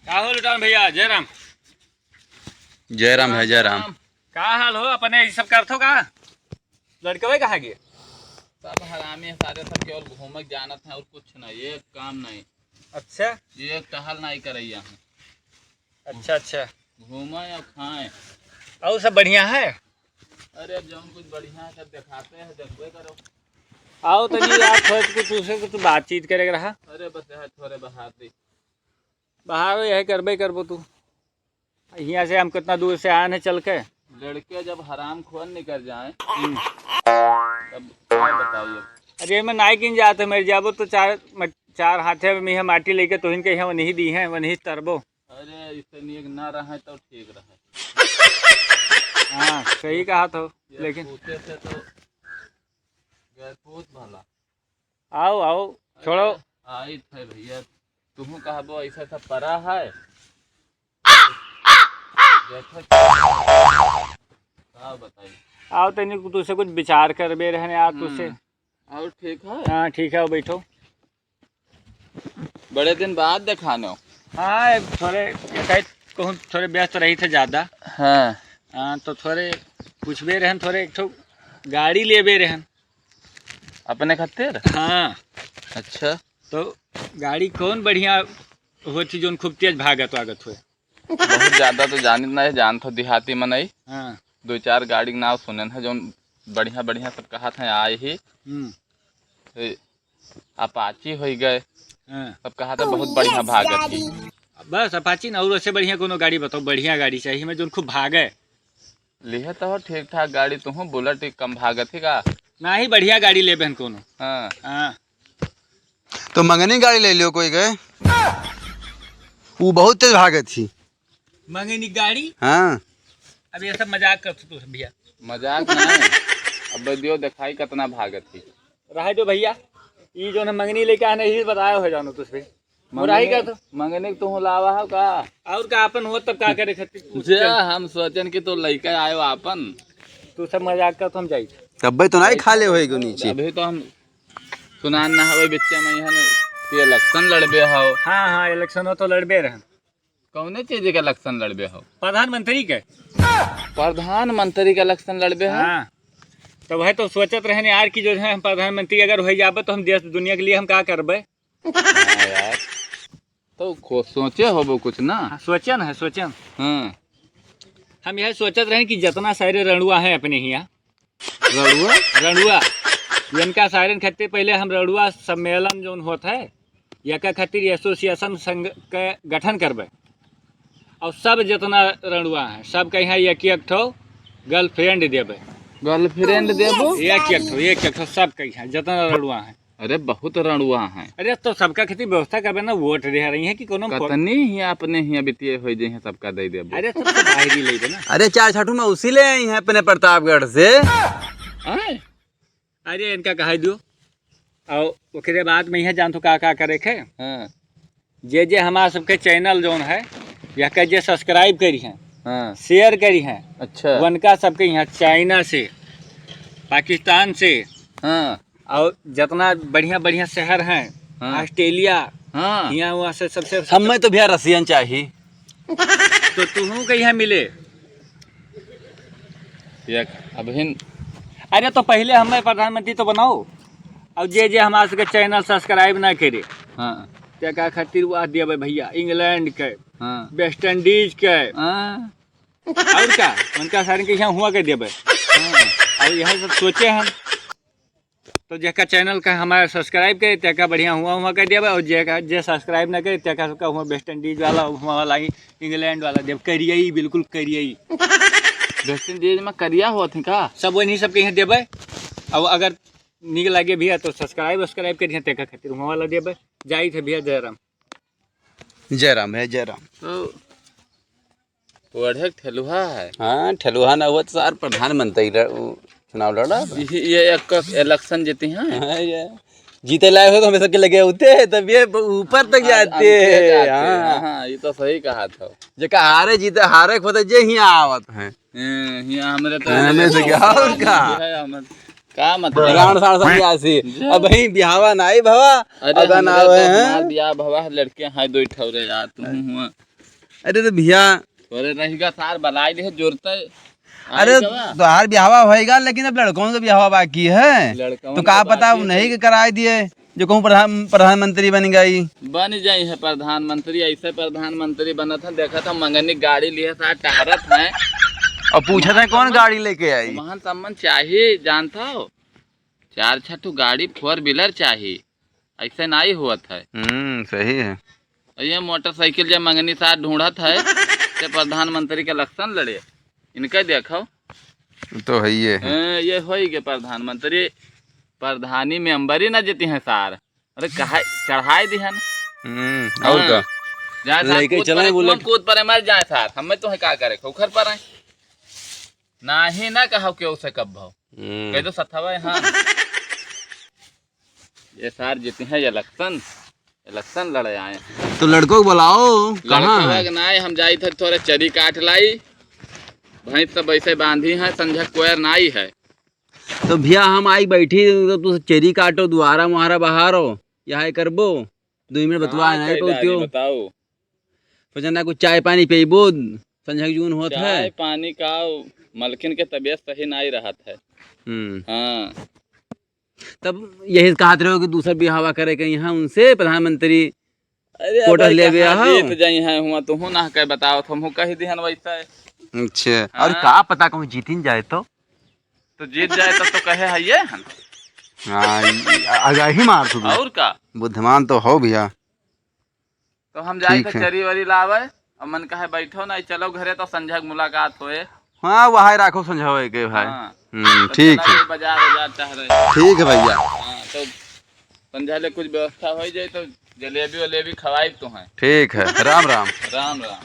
राहुल लुटान भैया जयराम। जयराम है जयराम। का हाल हो अपने ये सब करथो का लड़के कहाँ गए? सब हरामी है सारे, सब केवल घूमक जानत है और कुछ नहीं, ये काम नहीं। अच्छा ये टहल नहीं करैया है। अच्छा अच्छा, घूमे और खाए और सब बढ़िया है। अरे अब जब कुछ बढ़िया है सब दिखाते हैं, देखबे करो। आओ तो नहीं यार, थोड़ा तुझसे कुछ बातचीत करेगा रहा। अरे बस है थोड़े बहार दी बाहर यही करबे करबो तू। यहाँ से हम कितना दूर से आए हैं चल के। लड़के जब हराम खोर निकल जाए तब क्या बताइए। अरे मैं नाई किन जाते मेरे जाबो तो चार हाथे में यहाँ माटी लेके तो इनके यहाँ वही दी है वही तरबो। अरे इससे नीक ना रहे तो ठीक रहे। हाँ सही कहा तो, लेकिन पूछे से तो गए पूछ भला। आओ आओ छोड़ो। आई थे भैया, तुम कहबो ऐसा सब परा है। देखो क्या बताइए। आओ तो नहीं तुझसे कुछ विचार करबे रहने यार तुझसे। और ठीक है। हाँ ठीक है, बैठो। बड़े दिन बाद दिखाने। हाँ थोड़े कहूँ थोड़े व्यस्त रही थे ज़्यादा। हाँ हाँ तो थोड़े पूछबे रहन, थोड़े एक ठो गाड़ी लेबे रहन अपने खातिर। हाँ अच्छा तो गाड़ी कौन बढ़िया होती जो खूब तेज भागत वागत हुए। बहुत ज्यादा तो जानित नहीं, जान तो देहाती में नहीं। हाँ दो चार गाड़ी के नाम सुने हैं जो बढ़िया बढ़िया सब कहा था आए ही। अपाची हो गए हाँ सब कहा था बहुत बढ़िया भागत थी। बस अपाची ना, और उससे बढ़िया कोनो गाड़ी बताओ, बढ़िया गाड़ी चाहिए हमें जो खूब भागे। लिहे तो ठीक ठाक गाड़ी, तुम बुलेट कम भागत ही का ना ही बढ़िया गाड़ी ले बहन कोनो। हाँ। हाँ तो मंगनी गाड़ी ले लियो कोई गए, वो बहुत तेज भागत थी। मंगनी गाड़ी? हाँ अब ये सब मजाक करते तू भैया। मजाक नहीं, अब दियो दिखाई कितना भागत थी। रहा दो भैया, ये जो ना मंगनी लेके आने ही बताया हो जानो तुझे मुराही का तो मंगने तुम लावा हो का और का अपन हो तब का करे खातिर जे हम सोचन कि तो लड़का आयो आपन। तू सब मजाक कर तो हम जाई तब तो नहीं खा ले होएगो नीचे। अभी तो हम सुनान ना हवे बिच्चे में यहाँ ये इलेक्शन लड़बे हो। हाँ हाँ इलेक्शन हो तो लड़बे रहन। कौने चीज के इलेक्शन लड़बे हो? प्रधानमंत्री के। प्रधानमंत्री का इलेक्शन लड़बे हो? हाँ तो वह तो सोचत रहने यार कि जो है हम प्रधानमंत्री अगर हो जाबे तो हम देश दुनिया के लिए हम क्या करबे। हाँ यार तो सोचे हो वो कुछ ना। हाँ, सोचन है सोचन। हाँ हम यह सोचत रहे कि जितना सारे रणुआ है अपने यहाँ रड़ुआ रणुआ इनका सारे खातिर पहले हम रणुआ सम्मेलन जो होता है या खातिर एसोसिएशन संघ के गठन करबे और सब जितना रणुआ है सबके यहाँ एक ठो गर्लफ्रेंड देवे। गर्लफ्रेंड देबो एक ठो सबके यहाँ जितना रणुआ है। अरे बहुत रणुआ है। अरे तो सबका खेती व्यवस्था करबे ना, वोट दे रही है कि कोनो कतनी ही अपने ही वित्तीय हो जाए सबका दे देबो। अरे सब बाहर ही ले ना। अरे चार छठू में उसी ले आई हैं अपने प्रतापगढ़ से। आए अरे इनका कहा दो और उसके बाद में यह जान तो का करे खे। हाँ जे हमारा सबके चैनल जोन है या के जे सब्सक्राइब करी हैं, हाँ शेयर करी हैं, अच्छा उनका सबके यहाँ चाइना से पाकिस्तान से हाँ और जितना बढ़िया बढ़िया शहर हैं हाँ ऑस्ट्रेलिया हाँ यहाँ वहाँ से सबसे हमें तो भैया रसियन चाहिए। तो तुम्हों के यहाँ मिले। अभिन अरे तो पहले हमें प्रधानमंत्री तो बनाओ और जे हमारा सबके चैनल सब्सक्राइब ना करे हाँ त्या खातिर वो देवे भैया इंग्लैंड के, हाँ वेस्ट इंडीज के हाँ और का उनका सारे के यहाँ हुआ के देवे। और यह सब सोचे हम तो जेका चैनल का हमारा सब्सक्राइब करे त्या बढ़िया हुआ कर देवे और जे सब्सक्राइब ना करे त्या सबका हुआ वेस्ट इंडीज वाला हुआ वाला ही इंग्लैंड वाला देव करिए ही बिल्कुल करिए ही। वेस्ट इंडीज में करिया होत है का सब वही सबके यहाँ देवे और अगर निक लगे भैया तो सब्सक्राइब करिए त्या खातिर हुआ वाला देवे। जाई थे भैया जयराम। जयराम है जयराम। तो पढ़े ठेलुहा है। हाँ ठेलुहा ना हुआ तो सार प्रधानमंत्री चुनाव लड़ा। ये एक इलेक्शन जीती हैं। हाँ ये जीते लाए हो तो हमें सबके लगे होते हैं तब ये ऊपर तक जाते हैं। हाँ हाँ ये तो सही कहा था। जेका हारे जीते हारे खोते जे ही आवत हैं। यहाँ हमरे तो हमें से क्या और का मतलब गांड साड़ समझासी अब ही बिहावा नाई भवा अरे अगन हमरे आवे तो हैं। हमार बियाह भवा लड़के हैं दो ठौरे यार तुम हुआ अरे तो भैया, तोरे रहेगा सार बलाई दे जोरते। अरे तो हार ब्याहवा होएगा, लेकिन अब लड़कों का ब्याहवा बाकी है। लड़कों तो का कहा पता बाकी है। नहीं के कराए दिए जो कहूँ प्रधानमंत्री बन गई। बन जाई है प्रधानमंत्री, ऐसे प्रधानमंत्री बना था। देखा था मंगनी गाड़ी लिए साथ टहरत है और पूछा था कौन गाड़ी लेके आई। महान सम्मान चाहिए, जानता हो 4-6 गाड़ी 4 व्हीलर चाहिए, ऐसे नहीं हुआ है। सही है। ये मोटरसाइकिल जब मंगनी साथ ढूंढत है तो प्रधानमंत्री के इलेक्शन लड़े, इनका देखो तो है ये हो गए प्रधानमंत्री। प्रधानी मेंबर ही ना जीती हैं सार। अरे कहा चढ़ाई दी है ना। और का जाए सार लेके कूद चले पड़े, बुलेट। कूद पर मर जाए सार, हमें तो है क्या करे खोखर पर है ना ही ना कहो क्यों से कब भाव कह दो सथवा हाँ। ये सार जीती हैं इलेक्शन लड़े आए। तो लड़कों को बुलाओ, कहाँ है? लड़का ना हम जाई थे थोड़े चरी काट लाई, भैंस सब ऐसे बांधी है, संझा कोयर नाई है। तो भैया हम आई बैठी तो तू चेरी काटो, दुआरा मुहारा बहारो, यहाँ करबो 2 मिनट बतवा नहीं पहुँचो। बताओ ना कुछ चाय पानी पीबो, संझा जून होत है। चाय पानी का मलकिन के तबीयत सही नहीं रहत है। हाँ तब यही कहते रहो कि दूसरा ब्याहवा करे के यहाँ उनसे प्रधानमंत्री कोटा ले गया हो। जीत जाई है हुआ तो हूँ ना कह बताओ तुम कही दिहन वैसा है। अच्छा, और का पता कहूँ जीतिन जाए तो जीत जाए तब तो कहे है ये हन। आगाही मार तू। और का बुद्धिमान तो हो भैया। तो हम जाए ठीक थे है। चरी वरी लावे और मन कहे बैठो ना चलो घरे तो संझा के मुलाकात होए। हाँ वहाँ राखो समझाओ के भाई। हाँ। तो ठीक चला है, ये बाजार चाह रहे। ठीक है भैया। हाँ तो संझा ले कुछ व्यवस्था हो जाए तो जलेबी वलेबी खवाई तो है। ठीक है, राम राम। राम राम।